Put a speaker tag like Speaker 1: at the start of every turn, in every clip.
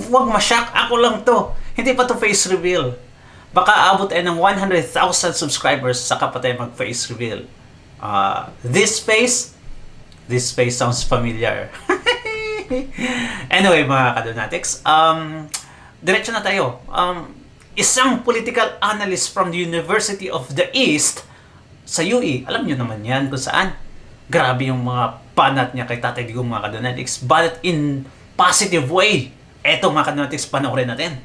Speaker 1: Huwag ma-shock, ako lang to. Hindi pa to face reveal. Baka abot ay ng 100,000 subscribers saka pa tayo mag-face reveal. This face sounds familiar. Anyway, mga kadonatics, diretso na tayo. Isang political analyst from the University of the East sa UE, alam nyo naman yan kung saan. Grabe yung mga banat niya kay Tatay Digong, mga kadonatics, but in positive way. Eto, mga kadonatics, panoorin natin.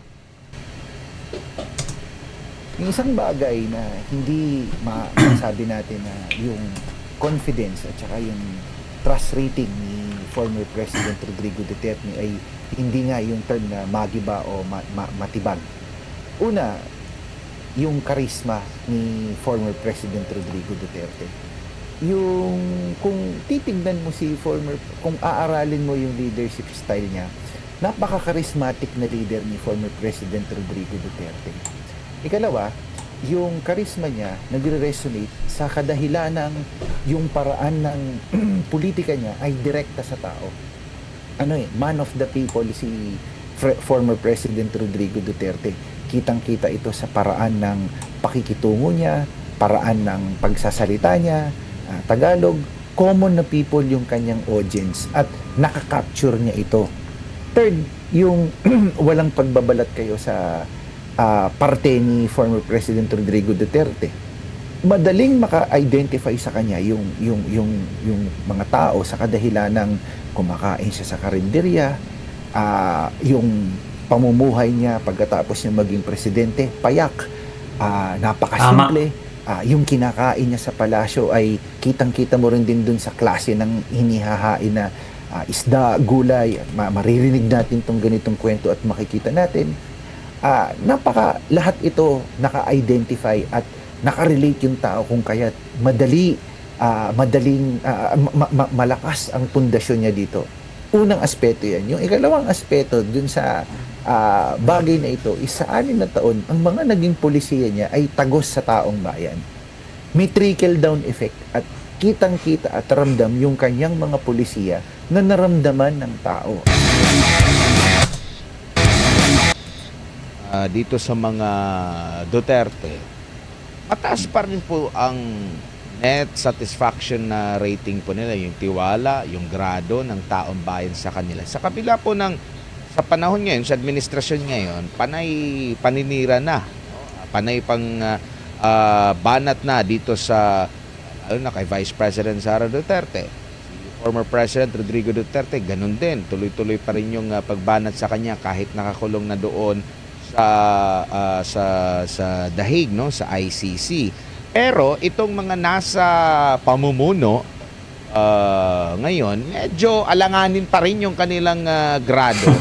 Speaker 2: Yung isang bagay na hindi masabi natin na yung confidence at saka yung trust rating ni former President Rodrigo Duterte ay hindi nga yung term na magiba o matibag. Una, yung karisma ni former President Rodrigo Duterte. Yung kung titignan mo si kung aaralin mo yung leadership style niya, napaka-charismatic na leader ni former President Rodrigo Duterte. Ikalawa, yung charisma niya nagre-resonate sa kadahilanang yung paraan ng politika niya ay direkta sa tao. Man of the people si former President Rodrigo Duterte. Kitang-kita ito sa paraan ng pakikitungo niya, paraan ng pagsasalita niya, Tagalog, common na people yung kanyang audience at nakakapture niya ito. Third, yung walang pagbabalat kayo sa parte ni former President Rodrigo Duterte. Madaling maka-identify sa kanya yung mga tao sa kadahilan ng kumakain siya sa karinderya, yung pamumuhay niya pagkatapos niya maging presidente, payak, napakasimple. Yung kinakain niya sa palasyo ay kitang-kita mo rin din dun sa klase ng hinihahain na isda, gulay. Maririnig natin tong ganitong kwento at makikita natin. Lahat ito naka-identify at naka-relate yung tao kung kaya malakas ang pundasyon niya dito. Unang aspeto yan. Yung ikalawang aspeto dun sa bagay na ito, isa 6 na taon, ang mga naging polisiya niya ay tagos sa taong bayan. May trickle-down effect at kitang-kita at ramdam yung kanyang mga polisiya na naramdaman ng tao.
Speaker 3: Dito sa mga Duterte, mataas pa rin po ang net satisfaction na rating po nila, yung tiwala, yung grado ng taong bayan sa kanila. Sa kabila po sa panahon ngayon, sa administrasyon ngayon, paninira na, panay pang banat na dito sa kay Vice President Sara Duterte. Former President Rodrigo Duterte, ganun din. Tuloy-tuloy pa rin yung pagbanat sa kanya kahit nakakulong na doon sa The Hague, no, sa ICC. Pero itong mga nasa pamumuno ngayon, medyo alanganin pa rin yung kanilang grado.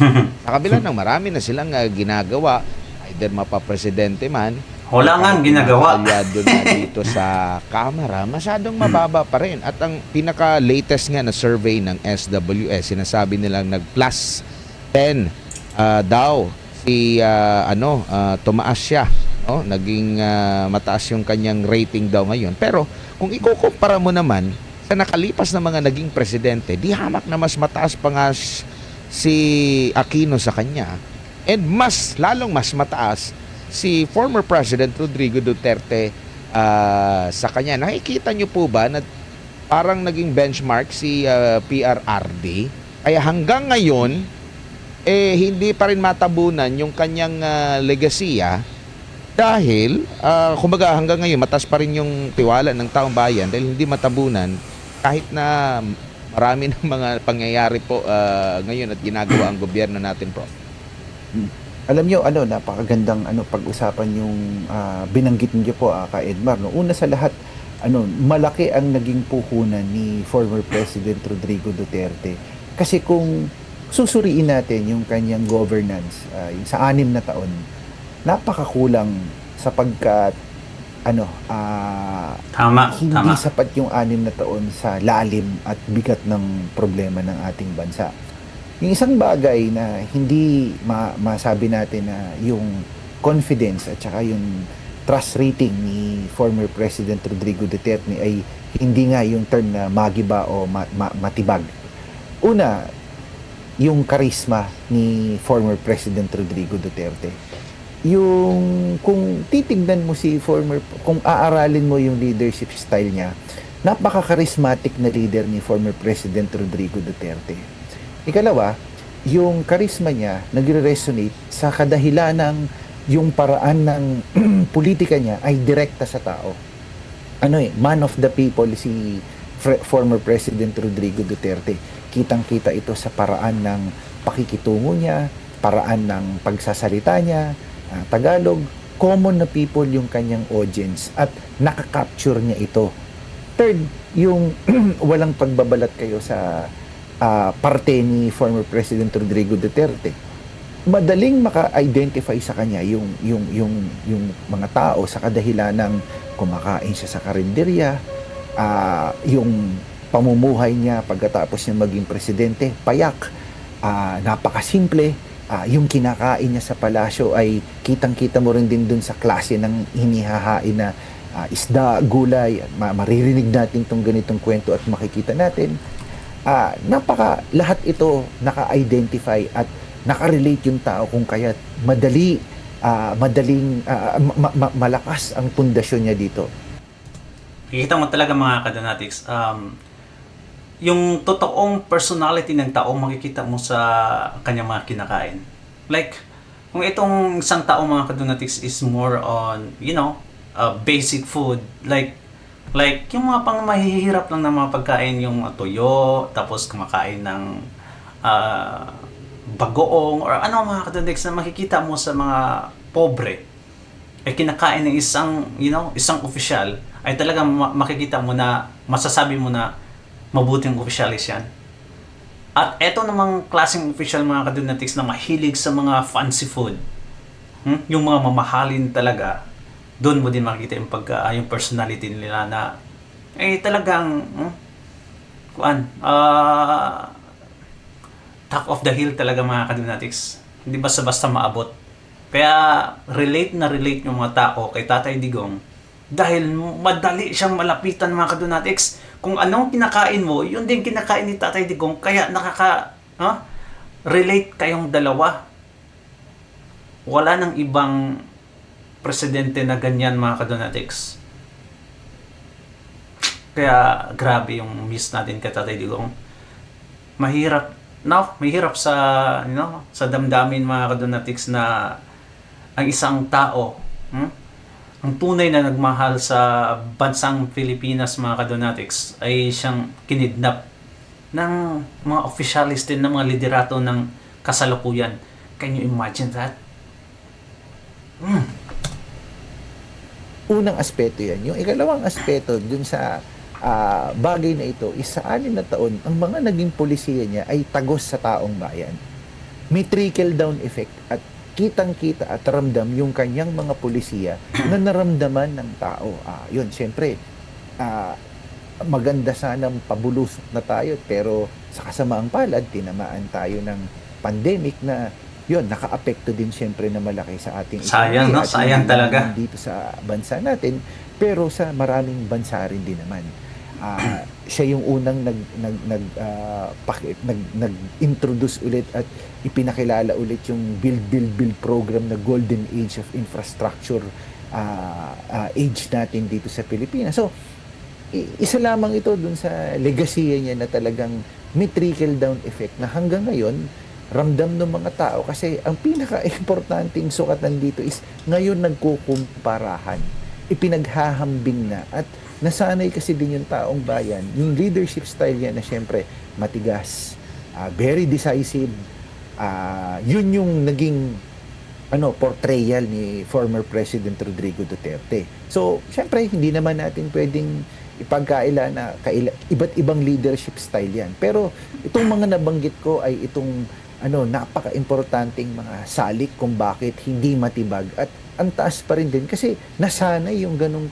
Speaker 3: Sa kabila ng marami na silang ginagawa, either mapapresidente man,
Speaker 1: wala nga ginagawa.
Speaker 3: Aliado na dito sa Kamara, masyadong mababa pa rin. At ang pinaka-latest nga na survey ng SWS, sinasabi nilang nag-plus 10 daw tumaas siya, no? Naging mataas yung kanyang rating daw ngayon. Pero kung ikukumpara mo naman sa nakalipas na mga naging presidente, di hamak na mas mataas pa nga si Aquino sa kanya, and lalong mas mataas si former President Rodrigo Duterte sa kanya. Nakikita nyo po ba na parang naging benchmark si PRRD? Kaya hanggang ngayon hindi pa rin matabunan yung kanyang legasiya dahil kumbaga hanggang ngayon mataas pa rin yung tiwala ng taong bayan dahil hindi matabunan kahit na marami ng mga pangyayari po ngayon at ginagawa ang gobyerno natin, Prof.
Speaker 2: Alam niyo, napakagandang pag-usapan yung binanggit niyo po, ka Edmar, no? Una sa lahat, malaki ang naging puhunan ni former President Rodrigo Duterte. Kasi kung susuriin natin yung kanyang governance, yung sa 6 na taon, napakakulang sapagkat hindi sapat yung 6 na taon sa lalim at bigat ng problema ng ating bansa. Yung isang bagay na hindi masabi natin na yung confidence at saka yung trust rating ni former President Rodrigo Duterte ay hindi nga yung term na magiba o matibag. Una, yung karisma ni former President Rodrigo Duterte. Yung kung titignan mo si kung aaralin mo yung leadership style niya, napaka-charismatic na leader ni former President Rodrigo Duterte. Ikalawa, yung karisma niya nagre-resonate sa kadahilan ng yung paraan ng politika niya ay direkta sa tao. Man of the people si former President Rodrigo Duterte. Kitang-kita ito sa paraan ng pakikitungo niya, paraan ng pagsasalita niya, Tagalog, common na people yung kanyang audience at nakakapture niya ito. Third, yung walang pagbabalat kayo sa parte ni former President Rodrigo Duterte. Madaling maka-identify sa kanya yung mga tao sa kadahilan ng kumakain siya sa karinderya, yung pamumuhay niya pagkatapos niya maging presidente, payak, napakasimple. Yung kinakain niya sa palasyo ay kitang-kita mo rin din dun sa klase ng hinihahain na isda, gulay. Maririnig natin itong ganitong kwento at makikita natin. Lahat ito naka-identify at naka-relate yung tao kung kaya malakas ang pundasyon niya dito.
Speaker 1: Kikita mo talaga mga kadonatics, yung totoong personality ng tao makikita mo sa kanyang mga kinakain. Like, kung itong isang tao mga kadonatics is more on, basic food, like yung mga pang mahihirap lang na mga pagkain, yung tuyo, tapos kumakain ng bagoong, or mga kadonatics na makikita mo sa mga pobre, ay kinakain ng isang opisyal, ay talagang makikita mo na, masasabi mo na, mabuting opisyalis yan. At eto namang klaseng opisyal mga kadonatics na mahilig sa mga fancy food. Yung mga mamahalin talaga, doon mo din makikita yung personality nila na talagang top of the hill talaga mga kadonatics. Hindi basta-basta maabot. Kaya relate yung mga tao kay Tatay Digong dahil madali siyang malapitan mga kadonatics. Kung anong kinakain mo, yun din kinakain ni Tatay Digong, kaya relate kayong dalawa. Wala nang ibang presidente na ganyan mga kadonatics. Kaya grabe yung miss natin kay Tatay Digong. Mahirap sa sa damdamin mga kadonatics na ang isang tao, ang tunay na nagmahal sa bansang Pilipinas mga kadonatics ay siyang kinidnap ng mga officialis din ng mga liderato ng kasalukuyan. Can you imagine that?
Speaker 2: Unang aspeto yan. Yung ikalawang aspeto dun sa bagay na ito is sa 6 na taon, ang mga naging polisiya niya ay tagos sa taong bayan. May trickle down effect at kitang-kita at ramdam yung kanyang mga polisiya na naramdaman ng tao. Yun, siyempre, maganda sanang pabulusok na tayo, pero sa kasamaang palad, tinamaan tayo ng pandemic na yun, naka-apekto din siyempre na malaki sa ating
Speaker 1: sayang,
Speaker 2: economy.
Speaker 1: Sayang talaga.
Speaker 2: Dito sa bansa natin, pero sa maraming bansa rin din naman. Siya yung unang nag-introduce ulit at ipinakilala ulit yung build program na Golden Age of Infrastructure age natin dito sa Pilipinas. So, isa lamang ito dun sa legacy niya na talagang may trickle down effect na hanggang ngayon ramdam ng mga tao, kasi ang pinaka-importanting sukatan dito is ngayon nagkukumparahan, ipinaghahambing na, at nasanay kasi din yung taong bayan, yung leadership style niya na syempre matigas, very decisive. Yun yung naging portrayal ni former President Rodrigo Duterte. So, syempre hindi naman natin pwedeng ipagkaila na iba't ibang leadership style yan. Pero itong mga nabanggit ko ay itong napaka-importanting mga salik kung bakit hindi matibag at ang taas pa rin din kasi nasanay yung ganung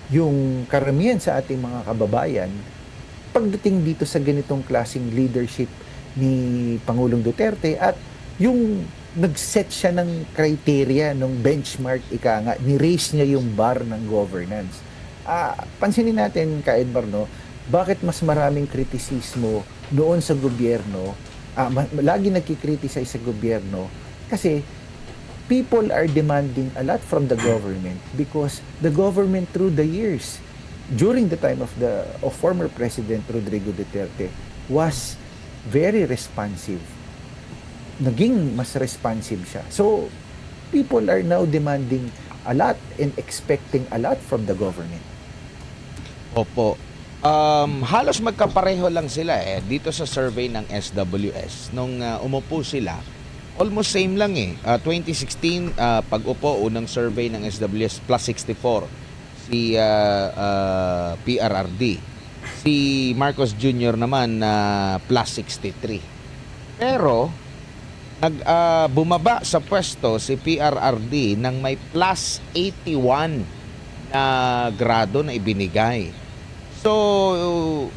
Speaker 2: yung karamihan sa ating mga kababayan pagdating dito sa ganitong klaseng leadership ni Pangulong Duterte, at yung nag-set siya ng criteria, ng benchmark, ni-raise niya yung bar ng governance. Pansinin natin, Ka Edbar, bakit mas maraming kritisismo noon sa gobyerno, lagi nagkikriticize sa gobyerno kasi people are demanding a lot from the government because the government through the years during the time of former President Rodrigo Duterte was very responsive. Naging mas responsive siya. So people are now demanding a lot and expecting a lot from the government.
Speaker 3: Opo. Halos magkapareho lang sila dito sa survey ng SWS. Nung umupo sila, almost same lang 2016, pag-upo, unang survey ng SWS, plus 64. Si PRRD. Si Marcos Jr. naman plus 63. Pero, bumaba sa pwesto si PRRD nang may plus 81 na grado na ibinigay. So,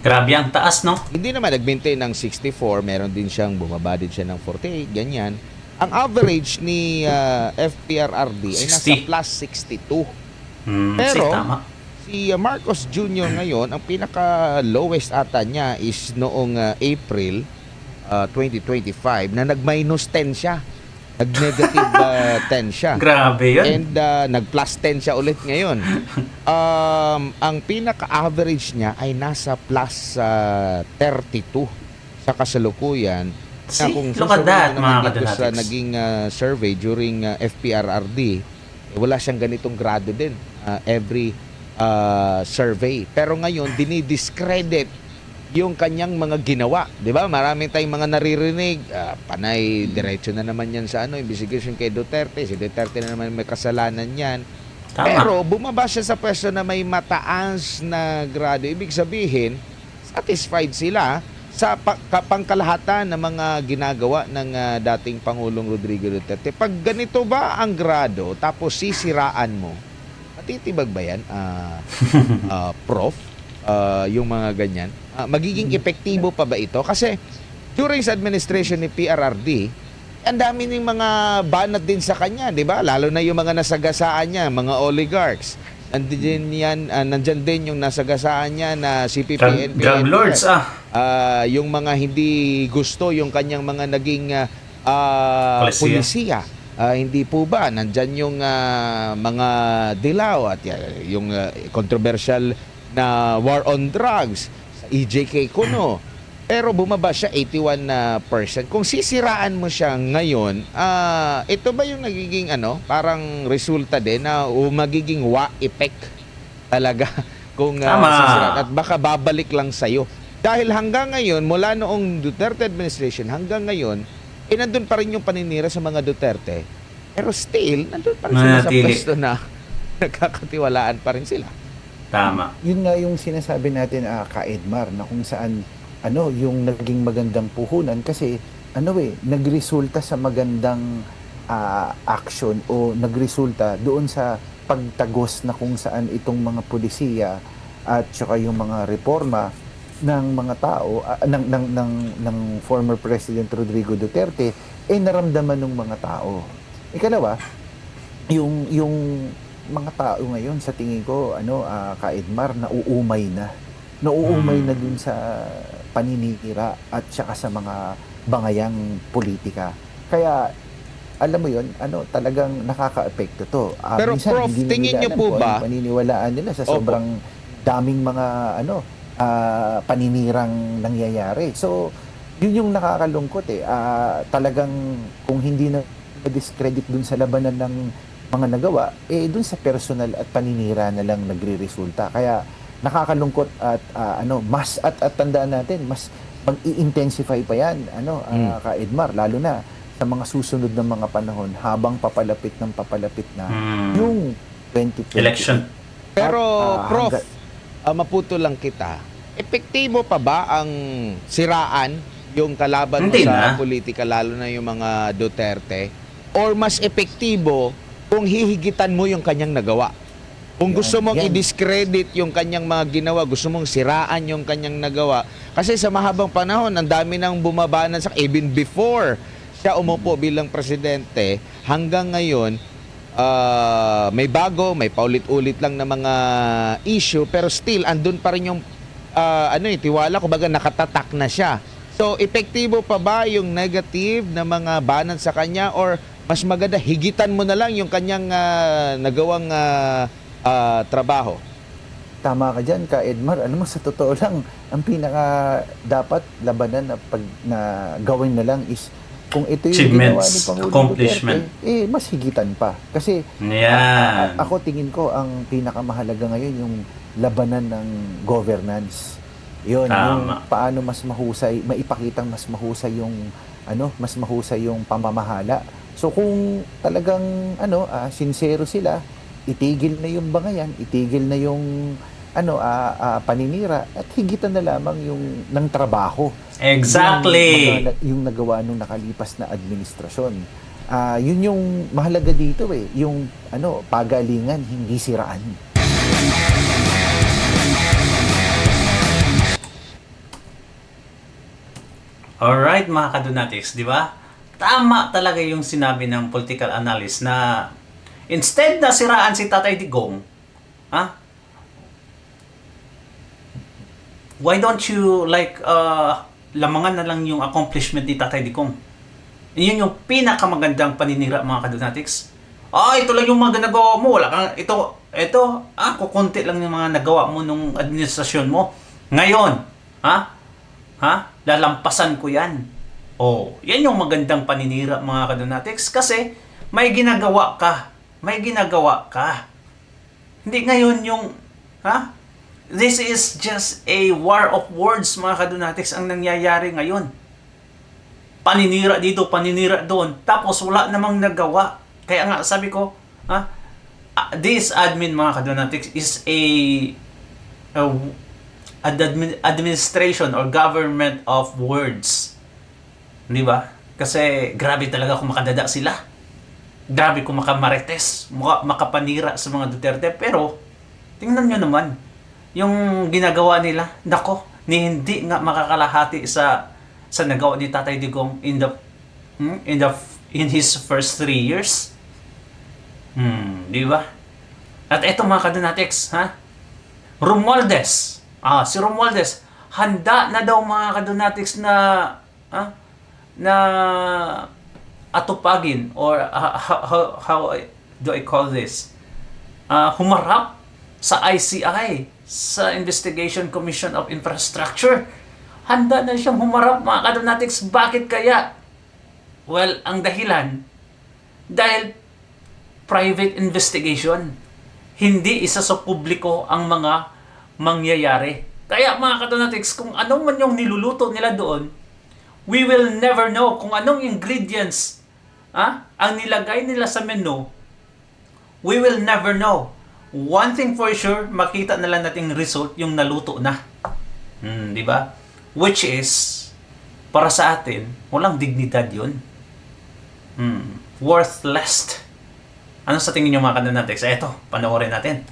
Speaker 1: Grabe ang taas, no?
Speaker 3: hindi naman nag-maintain ng 64, meron din siyang bumaba din siya ng 48, ganyan. Ang average ni FPRRD ay nasa
Speaker 1: 60.
Speaker 3: plus 62. Pero,
Speaker 1: tama.
Speaker 3: si Marcos Jr. ngayon, ang pinaka-lowest ata niya is noong April 2025 na nag-minus 10 siya. Nag-negative 10 siya.
Speaker 1: Grabe yun.
Speaker 3: And nag-plus 10 siya ulit ngayon. Ang pinaka-average niya ay nasa plus 32 sa kasalukuyan.
Speaker 1: See,
Speaker 3: kung
Speaker 1: look at that,
Speaker 3: susunod naman
Speaker 1: mga
Speaker 3: dito sa
Speaker 1: kadonatics.
Speaker 3: naging survey during FPRRD, wala siyang ganitong grado din every survey. Pero ngayon, dinidiscredit yung kanyang mga ginawa. Di ba? Maraming tayong mga naririnig. Panay, diretso na naman yan sa investigation kay Duterte. Si Duterte na naman may kasalanan yan.
Speaker 1: Tama.
Speaker 3: Pero bumaba siya sa pwesto na may mataas na grado. Ibig sabihin, satisfied sila sa pangkalahatan ng mga ginagawa ng dating Pangulong Rodrigo Duterte. Pag ganito ba ang grado, tapos sisiraan mo, matitibag ba yan, Prof? Yung mga ganyan. Magiging epektibo pa ba ito? Kasi during sa administration ni PRRD, ang dami ng mga banat din sa kanya, di ba? Lalo na yung mga nasagasaan niya, mga oligarchs. Nandyan din yung nasagasaan niya na CPP, NPA,
Speaker 1: Drug lords,
Speaker 3: yung mga hindi gusto yung kanyang mga naging pulisiya. Hindi po ba? Nandyan yung mga dilaw at yung controversial na war on drugs sa EJK Kuno. Pero bumaba siya 81%. Kung sisiraan mo siya ngayon, ito ba yung nagiging parang resulta din na magiging effect talaga kung sisiraan at baka babalik lang sa'yo. Dahil hanggang ngayon, mula noong Duterte administration hanggang ngayon, nandun pa rin yung paninira sa mga Duterte. Pero still, nandun pa rin sila sa pwesto na nagkakatiwalaan pa rin sila.
Speaker 1: Tama.
Speaker 2: Yun nga yung sinasabi natin, Ka-Edmar, na kung saan yung naging magandang puhunan kasi nagresulta sa magandang action o nagresulta doon sa pagtagos na kung saan itong mga pulisiya at saka yung mga reforma ng mga tao ng former President Rodrigo Duterte naramdaman ng mga tao. Ikalawa, yung mga tao ngayon sa tingin ko Ka-Edmar, nauumay na dun sa paninira at saka sa mga bangayang politika. Kaya alam mo yon, talagang nakaka-epekto to.
Speaker 3: Pero
Speaker 2: minsan,
Speaker 3: Prof,
Speaker 2: hindi
Speaker 3: tingin
Speaker 2: nila
Speaker 3: niyo
Speaker 2: alam
Speaker 3: po
Speaker 2: kung
Speaker 3: ba
Speaker 2: anong paniniwalaan nila sa sobrang daming mga paninirang nangyayari. So yun yung nakakalungkot talagang kung hindi na discredit dun sa labanan ng mga nagawa, dun sa personal at paninira na lang nagre-resulta. Kaya nakakalungkot at mas at tandaan natin, mas mag-i-intensify pa yan, Ka-Edmar, lalo na sa mga susunod na mga panahon habang papalapit na yung 2020
Speaker 1: election.
Speaker 3: Pero Prof, maputo lang kita. Epektibo pa ba ang siraan yung kalaban mo
Speaker 1: Hindi
Speaker 3: sa
Speaker 1: na.
Speaker 3: politika, lalo na yung mga Duterte? Or mas epektibo kung hihigitan mo yung kanyang nagawa? Kung gusto mong i-discredit yung kanyang mga ginawa, gusto mong siraan yung kanyang nagawa. Kasi sa mahabang panahon, ang dami nang bumabanan sa even before siya umupo bilang presidente, hanggang ngayon, may bago, may paulit-ulit lang na mga issue, pero still, andun pa rin yung tiwala, kumbaga nakatatak na siya. So, epektibo pa ba yung negative na mga banan sa kanya, or mas maganda higitan mo na lang yung kanyang nagawang trabaho?
Speaker 2: Tama ka dyan, ka Edmar. Ano mo, sa totoo lang, ang pinaka dapat labanan na gawin na lang is kung ito yung ginawa
Speaker 1: Achievements,
Speaker 2: ni Pangulong
Speaker 1: accomplishment.
Speaker 2: Duterte, mas higitan pa. Kasi
Speaker 1: Yan.
Speaker 2: ako tingin ko ang pinakamahalaga ngayon yung labanan ng governance. Yun, yung
Speaker 1: Tama.
Speaker 2: paano mas mahusay, maipakitang mas mahusay yung mas mahusay yung pamamahala. So kung talagang sincero sila, itigil na yung bangayan, itigil na yung paninira, at higitan na lamang yung ng trabaho.
Speaker 1: Exactly.
Speaker 2: Yung nagawa nung nakalipas na administrasyon. Yun yung mahalaga dito yung pagalingan, hindi siraan.
Speaker 1: Alright mga kadunatics, di ba? Tama talaga yung sinabi ng political analyst na instead na siraan si Tatay Digong, why don't you lamangan na lang yung accomplishment ni Tatay Digong? Yun yung pinakamagandang paninira mga kadunatics. Ito lang yung mga ginagawa mo. Wala kang, kukunti lang yung mga nagawa mo nung administrasyon mo. Ngayon, lalampasan ko yan. Yan yung magandang paninira mga kadunatics kasi may ginagawa ka. May ginagawa ka. Hindi ngayon yung, this is just a war of words mga kadunatics ang nangyayari ngayon. Paninira dito, paninira doon. Tapos wala namang nagawa. Kaya nga sabi ko, this admin mga kadunatics is administration or government of words. Di ba? Kasi grabe talaga kung makadada sila. Grabe kung makamarites, makapanira sa mga Duterte. Pero, tingnan nyo naman, yung ginagawa nila, hindi nga makakalahati sa nagawa ni Tatay Digong in his first 3 years. Di ba? At eto mga kadunatics, Romualdez. Si Romualdez, handa na daw mga kadunatics na atupagin or how do I call this? Humarap sa ICI, sa Investigation Commission of Infrastructure. Handa na siyang humarap mga kadunatics. Bakit kaya? Well, ang dahilan, dahil private investigation. Hindi isa sa publiko ang mga mangyayari. Kaya mga kadunatics, kung anong man yung niluluto nila doon, we will never know kung anong ingredients ang nilagay nila sa menu. We will never know. One thing for sure, makita na lang nating result yung naluto na. Di ba? Which is, para sa atin, walang dignidad yun. Worthless. Ano sa tingin nyo mga kadunatics? Eto, panoorin natin.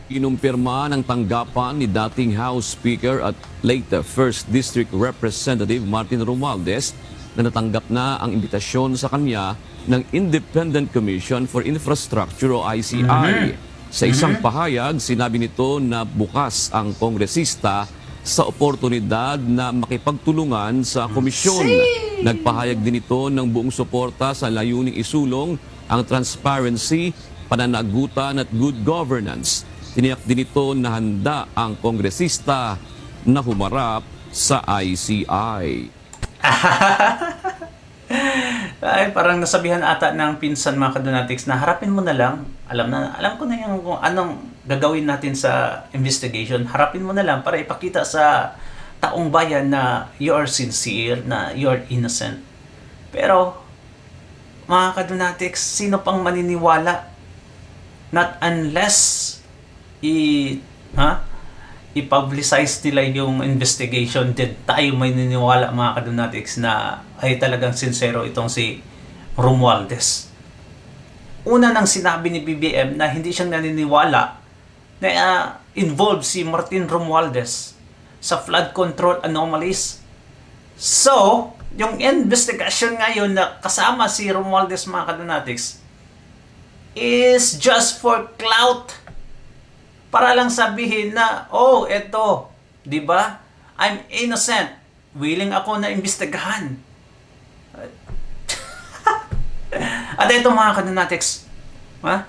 Speaker 4: Inumpirma ng tanggapan ni dating House Speaker at late 1st District Representative Martin Romualdez na natanggap na ang imbitasyon sa kanya ng Independent Commission for Infrastructure o ICI. Sa isang pahayag, sinabi nito na bukas ang kongresista sa oportunidad na makipagtulungan sa komisyon. Nagpahayag din ito ng buong suporta sa layuning isulong ang transparency, pananagutan at good governance. Tiniyak din ito na handa ang kongresista na humarap sa ICI.
Speaker 1: Ay, parang nasabihan ata ng pinsan mga kadunatics na harapin mo na lang. Alam ko na yung kung anong gagawin natin sa investigation. Harapin mo na lang para ipakita sa taong bayan na you are sincere, na you are innocent. Pero, mga kadunatics, sino pang maniniwala? Not unless i-publicize nila yung investigation, din tayo may niniwala mga kadunatics na ay talagang sincero itong si Romualdez. Una nang sinabi ni BBM na hindi siyang naniniwala na involved si Martin Romualdez sa flood control anomalies. So, yung investigation ngayon na kasama si Romualdez mga kadunatics is just for clout. Para lang sabihin na, eto, Di ba? I'm innocent. Willing ako na imbestigahan. At ito mga kananatics, ha?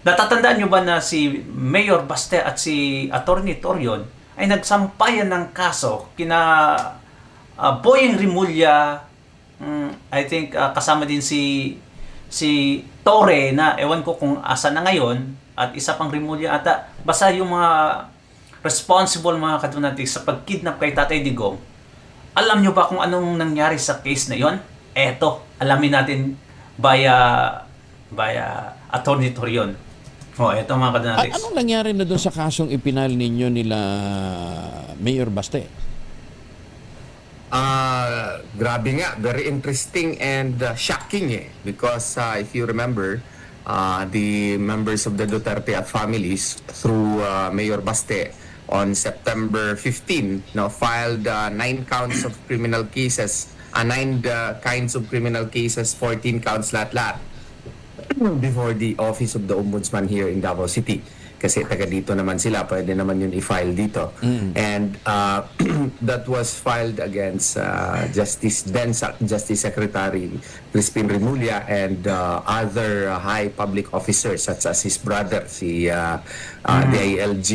Speaker 1: Natatandaan nyo ba na si Mayor Baste at si Attorney Torion ay nagsampayan ng kaso kina Boyeng Rimulya, I think kasama din si Torre na ewan ko kung asa na ngayon, at isa pang Rimulya ata. Basta yung mga responsible mga kananatics sa pagkidnap kay Tatay Digong. Alam nyo ba kung anong nangyari sa case na yon? Eto, alamin natin via Attorney Torion. Ito mga kananatics.
Speaker 5: Anong nangyari na doon sa kasong ipinal ninyo nila Mayor Baste?
Speaker 6: Grabe nga, very interesting and shocking because if you remember, the members of the Duterte families through Mayor Baste on September 15 filed 9 counts of criminal cases, 9 kinds of criminal cases, 14 counts lahat-lahat before the office of the Ombudsman here in Davao City. Kasi taga dito naman sila, pwede naman yun i-file dito. And that was filed against Justice Secretary Crispin Rimulya and other high public officers such as his brother, si DILG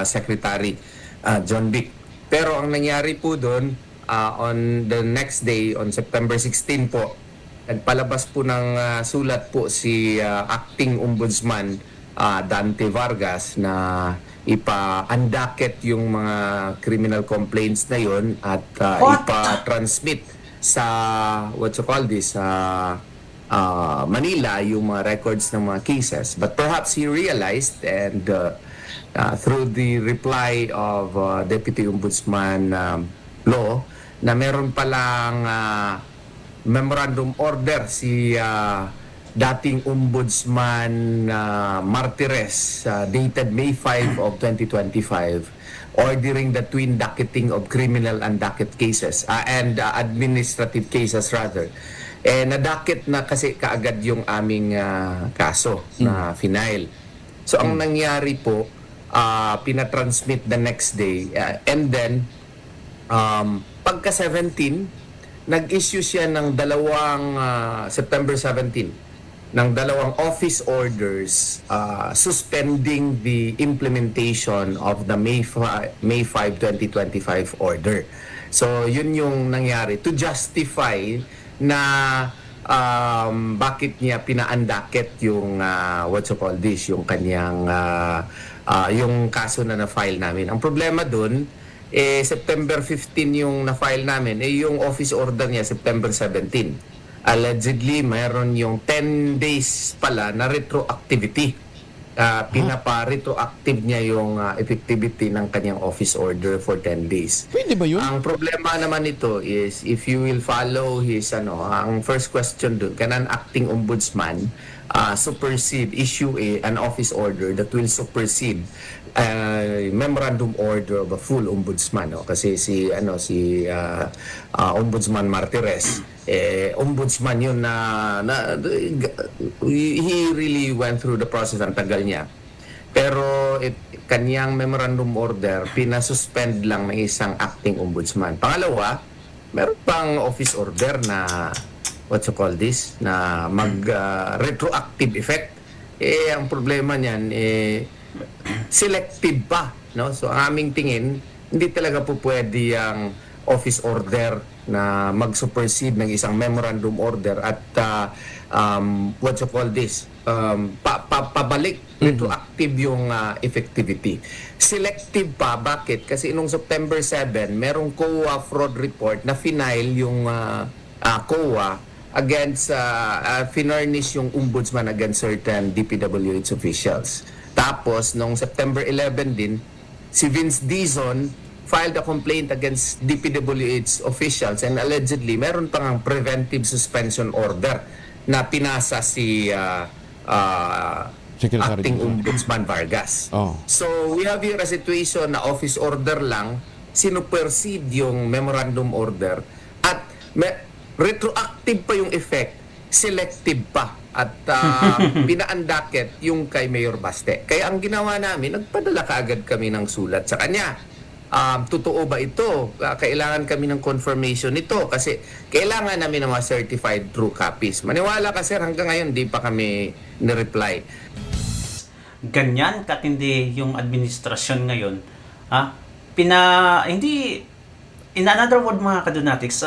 Speaker 6: Secretary John Vic. Pero ang nangyari po doon, on the next day, on September 16 po, nagpalabas po ng sulat po si Acting Ombudsman Dante Vargas na ipa-undocket yung mga criminal complaints na yon at ipa-transmit sa Manila yung mga records ng mga cases. But perhaps he realized and through the reply of Deputy Ombudsman Law na meron palang memorandum order si dating Ombudsman Martires dated May 5 of 2025 ordering the twin docketing of criminal and docket cases and administrative cases rather. Na-docket na kasi kaagad yung aming kaso na final. So ang nangyari po, pinatransmit the next day and then pagka 17 nag-issue siya ng dalawang September 17 ng dalawang office orders suspending the implementation of the May 5, 2025 order. So yun yung nangyari to justify na bakit niya pina-undocket yung yung kanyang yung kaso na na-file namin. Ang problema dun September 15 yung na-file namin, yung office order niya September 17. Allegedly, mayroon yung 10 days pala na retroactivity. Pinapa-retroactive niya yung effectivity ng kanyang office order for 10 days.
Speaker 5: Pwede ba yun?
Speaker 6: Ang problema naman ito is, if you will follow his, ang first question dun, can an acting ombudsman issue an office order that will supersede memorandum order of a full ombudsman, kasi si Ombudsman Martires ombudsman yun na he really went through the process, ang tagal niya, pero kanyang memorandum order pinasuspend lang ng isang acting ombudsman. Pangalawa, meron pang office order na na mag-retroactive effect. Ang problema niyan, selective pa. No? So, ang aming tingin, hindi talaga po pwede ang office order na mag-supersede ng isang memorandum order at pabalik, retroactive yung effectivity. Selective pa, bakit? Kasi nung September 7, merong COA fraud report na final yung COA against finurnish yung ombudsman against certain DPWH officials. Tapos nung September 11 din, si Vince Dizon filed a complaint against DPWH officials and allegedly meron pang preventive suspension order na pinasa si Acting Ombudsman Vargas. So we have here a situation na office order lang, sinupersede yung memorandum order at retroactive pa yung effect, selective pa at pina-undocket yung kay Mayor Baste. Kaya ang ginawa namin, nagpadala kaagad kami ng sulat sa kanya. totoo ba ito? Kailangan kami ng confirmation nito kasi kailangan namin ng mga certified true copies. Maniwala ka sir, hanggang ngayon di pa kami ni-reply.
Speaker 1: Ganyan katindi yung administrasyon ngayon. Hindi, in another word mga kadonatics,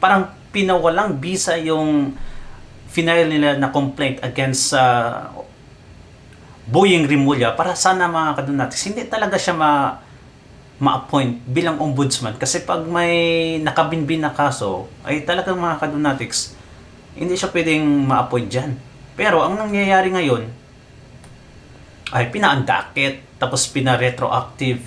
Speaker 1: parang pinawalang bisa yung final nila na complaint against Boying Rimulya para sana mga kadonatics, hindi talaga siya ma-appoint bilang ombudsman. Kasi pag may nakabinbin na kaso, ay talagang mga kadonatics, hindi siya pwedeng ma-appoint dyan. Pero ang nangyayari ngayon, ay pina-undakit, tapos pina-retroactive.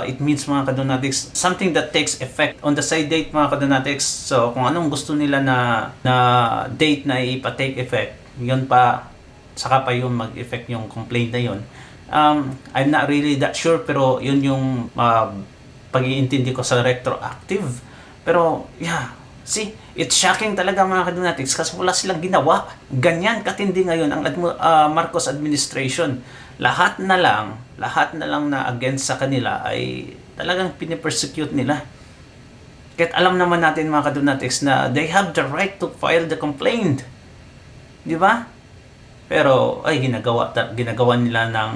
Speaker 1: It means mga kadonatics, something that takes effect on the side date mga kadonatics. So kung anong gusto nila na date na ipa-take effect, yun pa, saka pa yun mag-effect yung complaint na yun. I'm not really that sure, pero yun yung pag-iintindi ko sa retroactive. Pero yeah, see, it's shocking talaga mga kadonatics kasi wala silang ginawa. Ganyan katindi ngayon ang Marcos administration. Lahat na lang na against sa kanila ay talagang pinipersecute nila. Kahit alam naman natin mga kadonatics na they have the right to file the complaint. Di ba? Pero ay ginagawa nila ng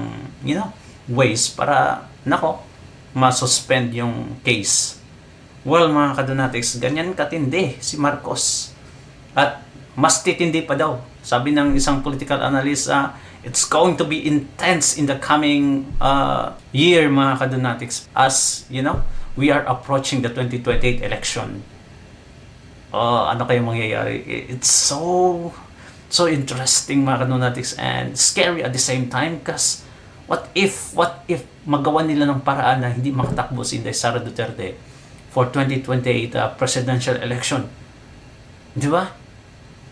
Speaker 1: ways para ma-suspend yung case. Well mga kadonatics, ganyan katindi si Marcos. At mas titindi pa daw. Sabi ng isang political analyst, it's going to be intense in the coming year mga kadonatics as we are approaching the 2028 election. Ano kayo mangyayari? It's so interesting mga kadonatics and scary at the same time kasi what if magawa nila ng paraan na hindi makatakbo si Inday Sara Duterte for 2028 presidential election. Di ba?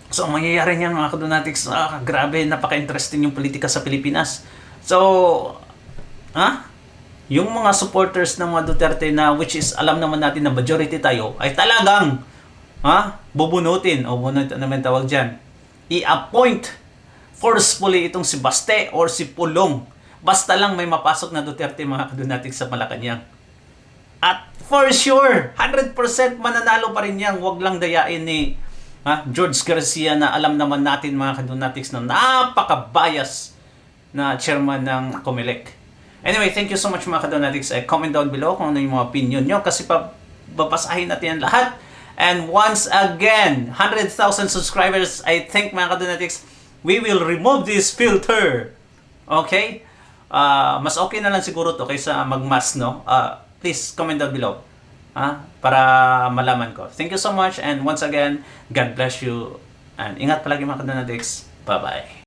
Speaker 1: So ang mangyayari niyan mga kadonatics, grabe, napaka-interesting yung politika sa Pilipinas. So, yung mga supporters ng mga Duterte na which is alam naman natin na majority tayo ay talagang bubunutin o bunot naman tawag dyan, i-appoint forcefully itong si Baste or si Pulong. Basta lang may mapasok na Duterte mga kadonatics sa Malacanang. At for sure, 100% mananalo pa rin yan. Huwag lang dayain ni George Garcia na alam naman natin mga kadonatics na napaka-bias na chairman ng COMELEC. Anyway, thank you so much mga kadonatics. Comment down below kung ano yung mga opinion nyo kasi babasahin natin yan lahat. And once again, 100,000 subscribers, I think mga kadonatics, we will remove this filter. Okay? Mas okay na lang siguro to kaysa mag-mask, no? Please comment down below. Para malaman ko. Thank you so much and once again, God bless you and ingat palagi mga kadonatics. Bye-bye.